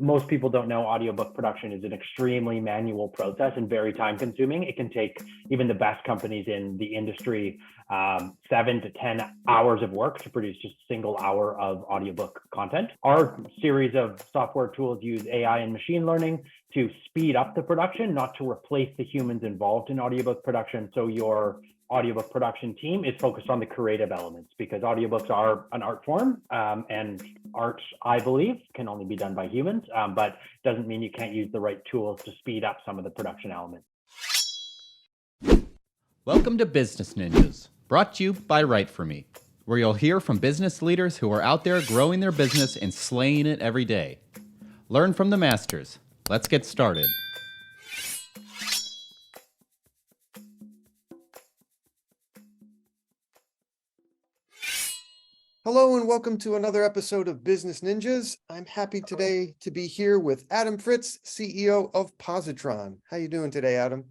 most people don't know audiobook production is an extremely manual process and very time consuming. It can take even the best companies in the industry 7 to 10 hours of work to produce just a single hour of audiobook content. Our series of software tools use AI and machine learning to speed up the production, not to replace the humans involved in audiobook production. So your audiobook production team is focused on the creative elements, because audiobooks are an art form, and art, I believe, can only be done by humans, but doesn't mean you can't use the right tools to speed up some of the production elements. Welcome to Business Ninjas, brought to you by WriteForMe, where you'll hear from business leaders who are out there growing their business and slaying it every day. Learn from the masters. Let's get started. Hello and welcome to another episode of Business Ninjas. I'm happy today to be here with Adam Fritz, CEO of Pozotron. How you doing today, Adam?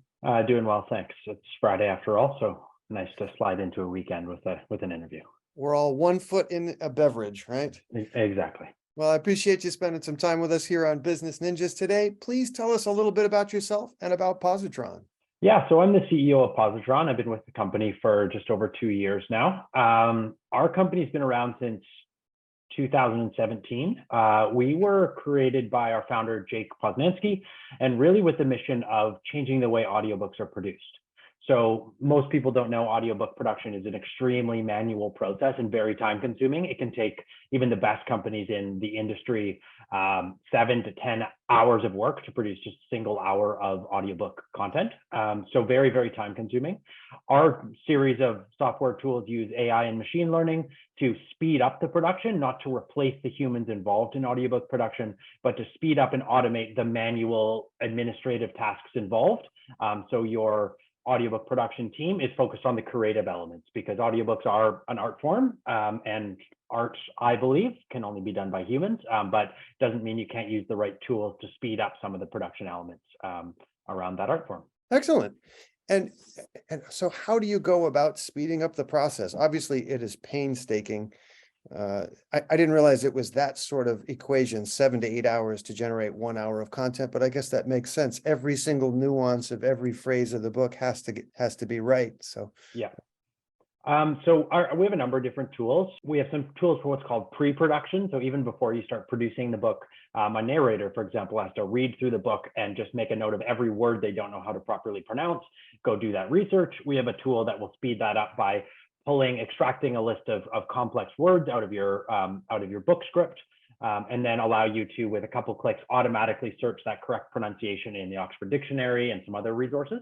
Doing well, thanks. It's Friday after all, so nice to slide into a weekend with an interview. We're all 1 foot in a beverage, right? Exactly. Well, I appreciate you spending some time with us here on Business Ninjas today. Please tell us a little bit about yourself and about Pozotron. Yeah, so I'm the CEO of Pozotron. I've been with the company for just over 2 years now. Our company's been around since 2017. We were created by our founder, Jake Poznansky, and really with the mission of changing the way audiobooks are produced. So most people don't know audiobook production is an extremely manual process and very time consuming. It can take even the best companies in the industry 7 to 10 hours of work to produce just a single hour of audiobook content. So very, very time consuming. Our series of software tools use AI and machine learning to speed up the production, not to replace the humans involved in audiobook production, but to speed up and automate the manual administrative tasks involved. So your audiobook production team is focused on the creative elements, because audiobooks are an art form, and art, I believe, can only be done by humans, but doesn't mean you can't use the right tools to speed up some of the production elements around that art form. Excellent. And so how do you go about speeding up the process? Obviously, it is painstaking. I didn't realize it was that sort of equation, 7 to 8 hours to generate 1 hour of content, but I guess that makes sense. Every single nuance of every phrase of the book has to be right. So yeah. We have a number of different tools. We have some tools for what's called pre-production. So even before you start producing the book, a narrator, for example, has to read through the book and just make a note of every word they don't know how to properly pronounce, go do that research. We have a tool that will speed that up by extracting a list of complex words out of your book script, and then allow you to, with a couple clicks, automatically search that correct pronunciation in the Oxford Dictionary and some other resources.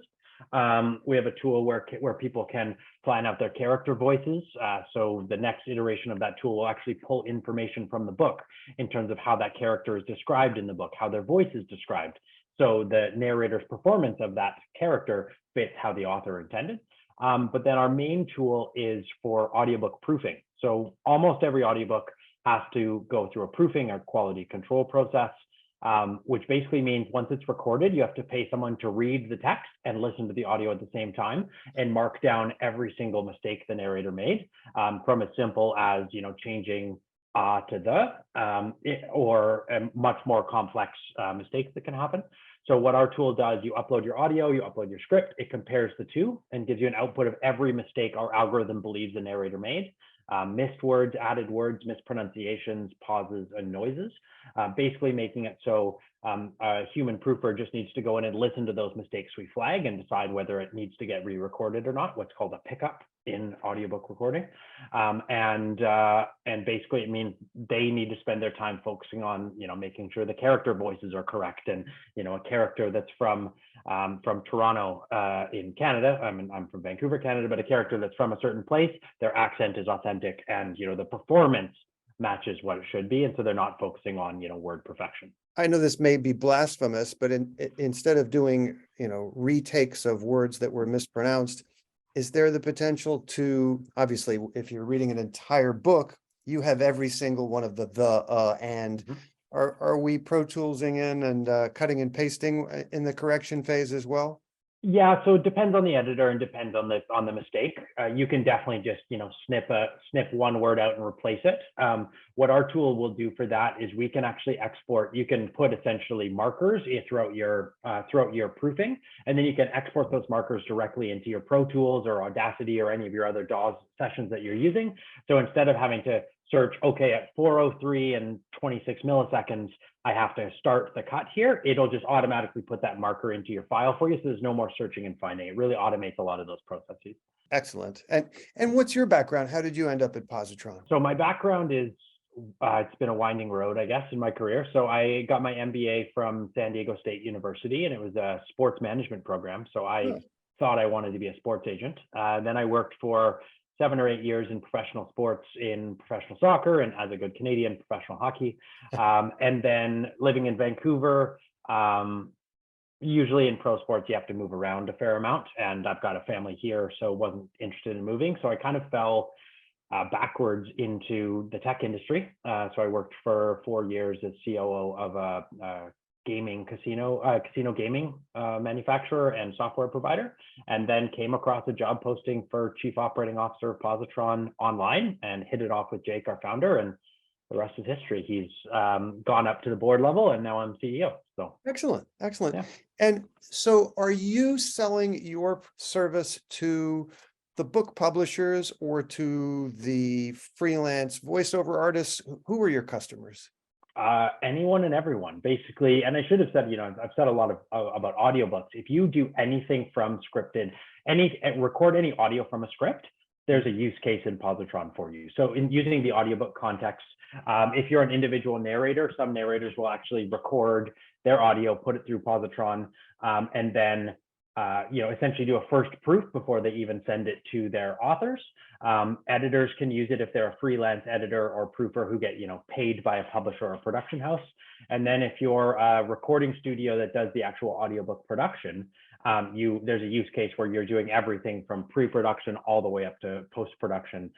We have a tool where people can plan out their character voices. So the next iteration of that tool will actually pull information from the book in terms of how that character is described in the book, how their voice is described. So the narrator's performance of that character fits how the author intended. But then our main tool is for audiobook proofing. So almost every audiobook has to go through a proofing or quality control process, which basically means once it's recorded, you have to pay someone to read the text and listen to the audio at the same time and mark down every single mistake the narrator made, from as simple as, changing to the, or much more complex mistakes that can happen. So what our tool does, you upload your audio, you upload your script, it compares the two and gives you an output of every mistake our algorithm believes the narrator made. Missed words, added words, mispronunciations, pauses, and noises, basically making it so a human proofer just needs to go in and listen to those mistakes we flag and decide whether it needs to get re-recorded or not, what's called a pickup in audiobook recording. And basically it means they need to spend their time focusing on, making sure the character voices are correct. And, a character that's from Toronto in Canada, I'm from Vancouver, Canada, but a character that's from a certain place, their accent is authentic and, the performance matches what it should be. And so they're not focusing on, word perfection. I know this may be blasphemous, but instead of doing, retakes of words that were mispronounced, is there the potential to, obviously, if you're reading an entire book, you have every single one of and are we Pro Toolsing in and cutting and pasting in the correction phase as well? Yeah, so it depends on the editor and depends on the mistake. You can definitely just snip one word out and replace it. What our tool will do for that is we can actually export. You can put essentially markers throughout your proofing, and then you can export those markers directly into your Pro Tools or Audacity or any of your other DAWs sessions that you're using. So instead of having to search, okay, at 4:03 and 26 milliseconds, I have to start the cut here, it'll just automatically put that marker into your file for you. So there's no more searching and finding. It really automates a lot of those processes. Excellent. And what's your background? How did you end up at Pozotron? So my background is, it's been a winding road, I guess, in my career. So I got my MBA from San Diego State University, and it was a sports management program. So I thought I wanted to be a sports agent. Then I worked for 7 or 8 years in professional sports, in professional soccer, and as a good Canadian, professional hockey. And then living in Vancouver, usually in pro sports, you have to move around a fair amount. And I've got a family here, so wasn't interested in moving. So I kind of fell backwards into the tech industry. So I worked for 4 years as COO of a casino gaming manufacturer and software provider, and then came across a job posting for Chief Operating Officer of Pozotron online and hit it off with Jake, our founder, and the rest is history. He's gone up to the board level, and now I'm CEO. So excellent. Yeah. And so are you selling your service to the book publishers or to the freelance voiceover artists? Who are your customers? Anyone and everyone, basically. And I should have said, I've said a lot about audiobooks. If you do anything from scripted, record any audio from a script, there's a use case in Pozotron for you. So in using the audiobook context, if you're an individual narrator, some narrators will actually record their audio, put it through Pozotron, and then essentially do a first proof before they even send it to their authors. Editors can use it if they're a freelance editor or proofer who get paid by a publisher or a production house. And then if you're a recording studio that does the actual audiobook production, there's a use case where you're doing everything from pre-production all the way up to post-production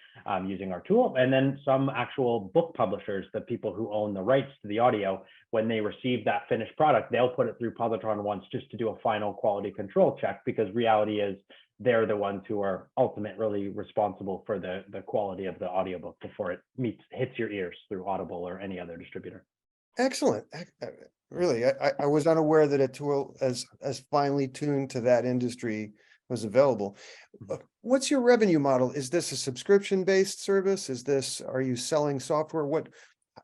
using our tool. And then some actual book publishers, the people who own the rights to the audio, when they receive that finished product, they'll put it through Pozotron once just to do a final quality control check, because reality is they're the ones who are ultimately responsible for the quality of the audiobook before it hits your ears through Audible or any other distributor. Excellent. Really, I was unaware that a tool as finely tuned to that industry was available. What's your revenue model? Is this a subscription-based service? Are you selling software?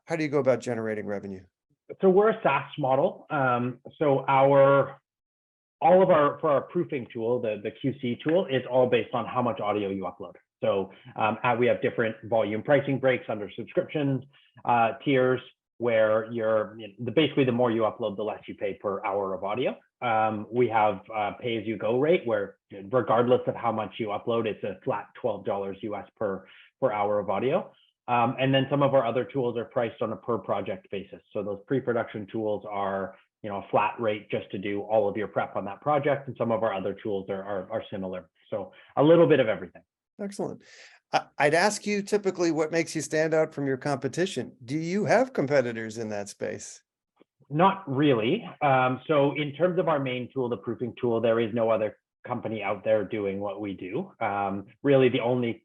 How do you go about generating revenue? So we're a SaaS model. So for our proofing tool, the QC tool, is all based on how much audio you upload. So we have different volume pricing breaks under subscription tiers, where basically the more you upload, the less you pay per hour of audio. We have a pay-as-you-go rate where regardless of how much you upload, it's a flat $12 US per hour of audio. And then some of our other tools are priced on a per project basis. So those pre-production tools are a flat rate just to do all of your prep on that project. And some of our other tools are similar. So a little bit of everything. Excellent. I'd ask you typically what makes you stand out from your competition. Do you have competitors in that space? Not really. So in terms of our main tool, the proofing tool, there is no other company out there doing what we do. Really, the only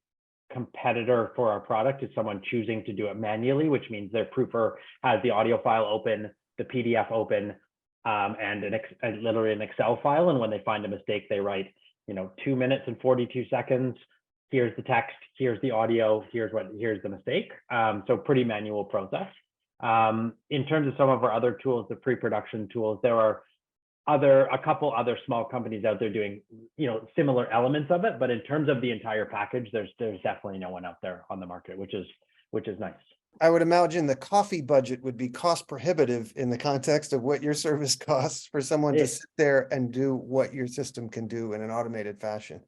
competitor for our product is someone choosing to do it manually, which means their proofer has the audio file open, the PDF open, and literally an Excel file. And when they find a mistake, they write, 2 minutes and 42 seconds. Here's the text, here's the audio, here's the mistake. So pretty manual process. In terms of some of our other tools, the pre-production tools, there are a couple other small companies out there doing, similar elements of it. But in terms of the entire package, there's definitely no one out there on the market, which is nice. I would imagine the coffee budget would be cost prohibitive in the context of what your service costs for someone to sit there and do what your system can do in an automated fashion.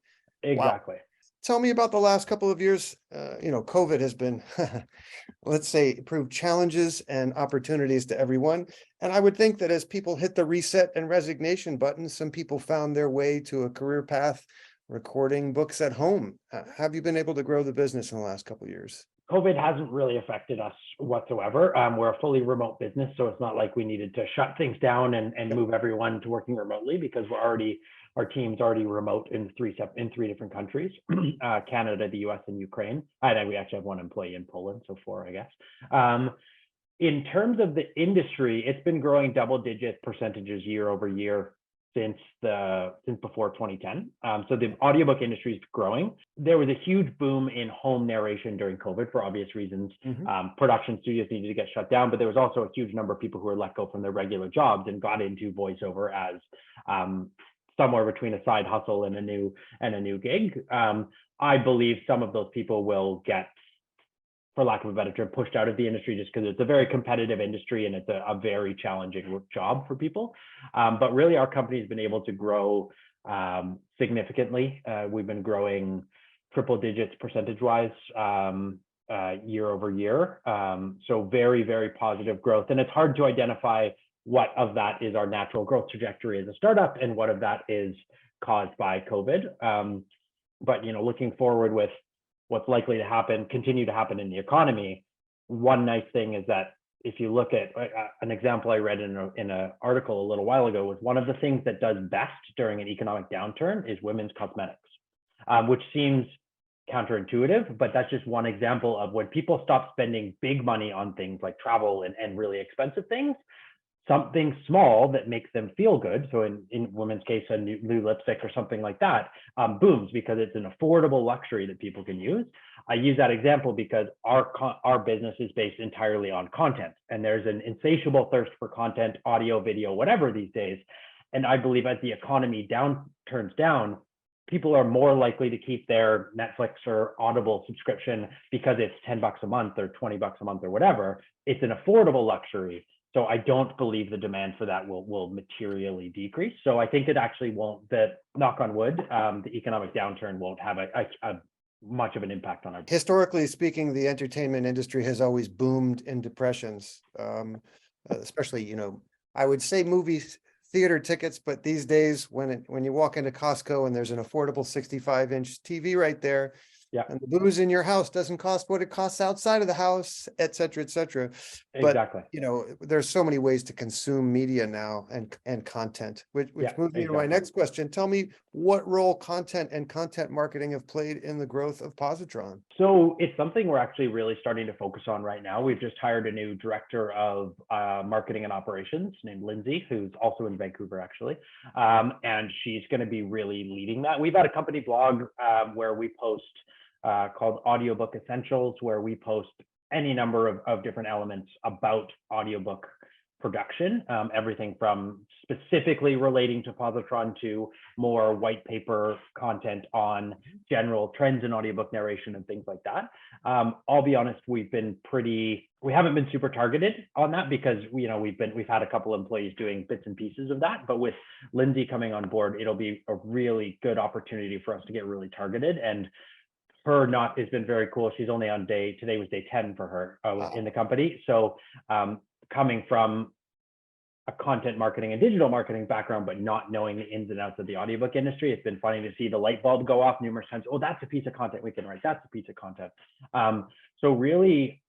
Exactly. Wow. Tell me about the last couple of years. COVID has been, let's say, proved challenges and opportunities to everyone. And I would think that as people hit the reset and resignation button, some people found their way to a career path recording books at home. Have you been able to grow the business in the last couple of years? COVID hasn't really affected us whatsoever. We're a fully remote business, so it's not like we needed to shut things down and move everyone to working remotely, because our team's already remote in three different countries, Canada, the US, and Ukraine. And we actually have one employee in Poland, so 4, I guess. In terms of the industry, it's been growing double-digit percentages year over year since before 2010. So the audiobook industry is growing. There was a huge boom in home narration during COVID for obvious reasons. Production studios needed to get shut down, but there was also a huge number of people who were let go from their regular jobs and got into voiceover as somewhere between a side hustle and a new gig. I believe some of those people will get, for lack of a better term, pushed out of the industry just because it's a very competitive industry and it's a very challenging job for people. But really, our company has been able to grow significantly. We've been growing triple digits percentage-wise year over year. So very, very positive growth. And it's hard to identify what of that is our natural growth trajectory as a startup and what of that is caused by COVID. But looking forward with what's likely to continue to happen in the economy, one nice thing is that if you look at an example I read in an article a little while ago, was one of the things that does best during an economic downturn is women's cosmetics, which seems counterintuitive, but that's just one example of when people stop spending big money on things like travel and really expensive things, something small that makes them feel good. So in women's case, a new lipstick or something like that booms because it's an affordable luxury that people can use. I use that example because our business is based entirely on content, and there's an insatiable thirst for content, audio, video, whatever these days. And I believe as the economy turns down, people are more likely to keep their Netflix or Audible subscription because it's $10 a month or $20 a month or whatever. It's an affordable luxury. So I don't believe the demand for that will materially decrease. So I think it actually won't, that knock on wood, the economic downturn won't have a much of an impact on our. Historically speaking, the entertainment industry has always boomed in depressions, especially, I would say movies, theater tickets, but these days when you walk into Costco and there's an affordable 65-inch TV right there, yeah, and the booze in your house doesn't cost what it costs outside of the house, et cetera, et cetera. Exactly. But, there's so many ways to consume media now and content, which moves me to my next question. Tell me what role content and content marketing have played in the growth of Pozotron. So it's something we're actually really starting to focus on right now. We've just hired a new director of marketing and operations named Lindsay, who's also in Vancouver, actually. And she's going to be really leading that. We've had a company blog where we post called Audiobook Essentials, where we post any number of different elements about audiobook production, everything from specifically relating to Pozotron to more white paper content on general trends in audiobook narration and things like that. I'll be honest, we haven't been super targeted on that because we've had a couple employees doing bits and pieces of that, but with Lindsay coming on board, it'll be a really good opportunity for us to get really targeted. And has been very cool. She's only on today was day 10 for her in the company. So coming from a content marketing and digital marketing background, but not knowing the ins and outs of the audiobook industry, it's been funny to see the light bulb go off numerous times. Oh, that's a piece of content we can write. That's a piece of content. So really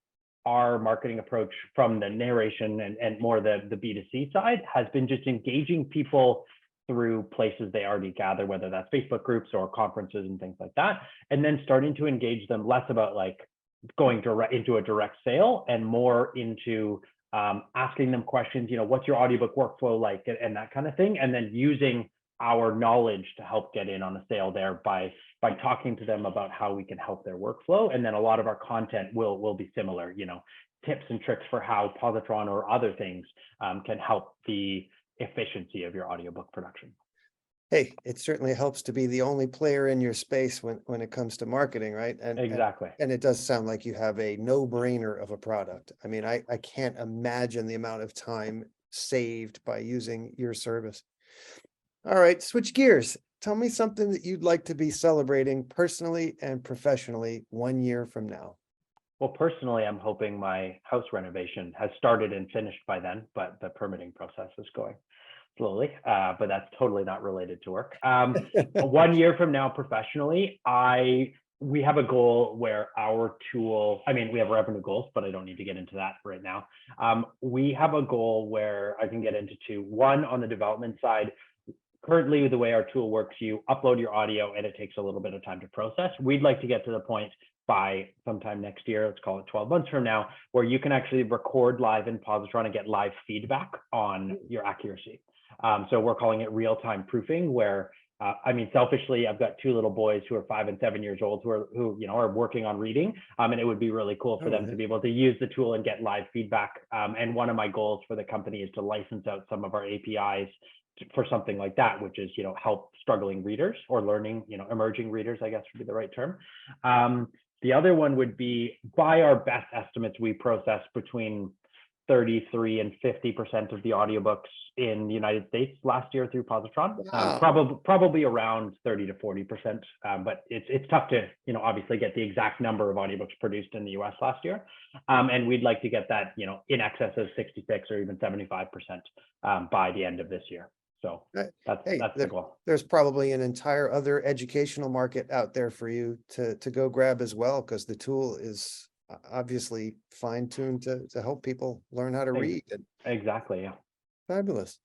our marketing approach from the narration and more the B2C side has been just engaging people through places they already gather, whether that's Facebook groups or conferences and things like that, and then starting to engage them less about like going into a direct sale and more into asking them questions, what's your audiobook workflow like and that kind of thing, and then using our knowledge to help get in on a sale there by talking to them about how we can help their workflow. And then a lot of our content will be similar, tips and tricks for how Pozotron or other things can help the efficiency of your audiobook production. Hey, it certainly helps to be the only player in your space when it comes to marketing, right? And exactly. And it does sound like you have a no-brainer of a product. I mean, I can't imagine the amount of time saved by using your service. All right, switch gears. Tell me something that you'd like to be celebrating personally and professionally 1 year from now. Well, personally, I'm hoping my house renovation has started and finished by then, but the permitting process is going slowly, but that's totally not related to work. 1 year from now, professionally, I we have a goal where our tool, I mean, we have revenue goals, but I don't need to get into that right now. We have a goal where I can get into two. One, on the development side, currently the way our tool works, you upload your audio and it takes a little bit of time to process. We'd like to get to the point by sometime next year, let's call it 12 months from now, where you can actually record live in Pozotron and get live feedback on your accuracy. So we're calling it real-time proofing, where I mean, selfishly, I've got two little boys who are 5 and 7 years old who are working on reading, and it would be really cool for them to be able to use the tool and get live feedback. And one of my goals for the company is to license out some of our APIs for something like that, which is help struggling readers or learning, emerging readers, I guess would be the right term. The other one would be, by our best estimates, we process between 33 and 50% of the audiobooks in the United States last year through Pozotron. Wow. Probably around 30 to 40%, but it's tough to obviously get the exact number of audiobooks produced in the US last year, and we'd like to get that in excess of 66 or even 75% by the end of this year. So that's the goal. There's probably an entire other educational market out there for you to go grab as well, because the tool is obviously fine-tuned to help people learn how to read. Exactly, yeah. Fabulous.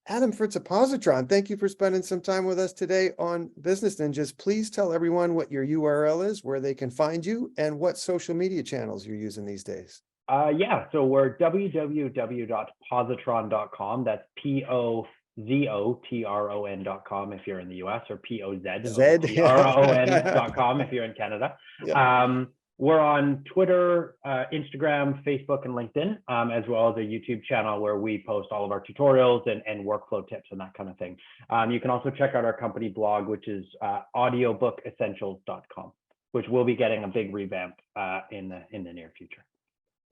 Adam Fritz of Pozotron, thank you for spending some time with us today on Business Ninjas. Please tell everyone what your URL is, where they can find you, and what social media channels you're using these days. Yeah, so we're www.pozotron.com. That's POZOTRON.com if you're in the US, or POZOTRON.com if you're in Canada. Yep. We're on Twitter, Instagram, Facebook, and LinkedIn, as well as a YouTube channel where we post all of our tutorials and workflow tips and that kind of thing. You can also check out our company blog, which is audiobookessentials.com, which will be getting a big revamp in the near future.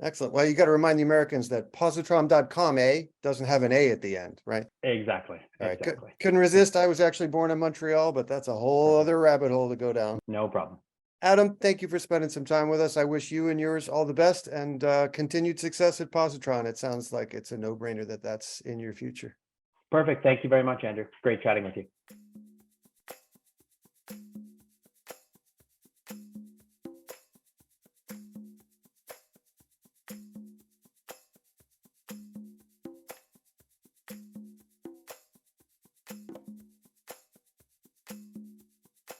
Excellent. Well, you got to remind the Americans that Pozotron.com doesn't have an A at the end, right? Exactly. All right. Couldn't resist. I was actually born in Montreal, but that's a whole other rabbit hole to go down. No problem. Adam, thank you for spending some time with us. I wish you and yours all the best and continued success at Pozotron. It sounds like it's a no-brainer that's in your future. Perfect. Thank you very much, Andrew. Great chatting with you.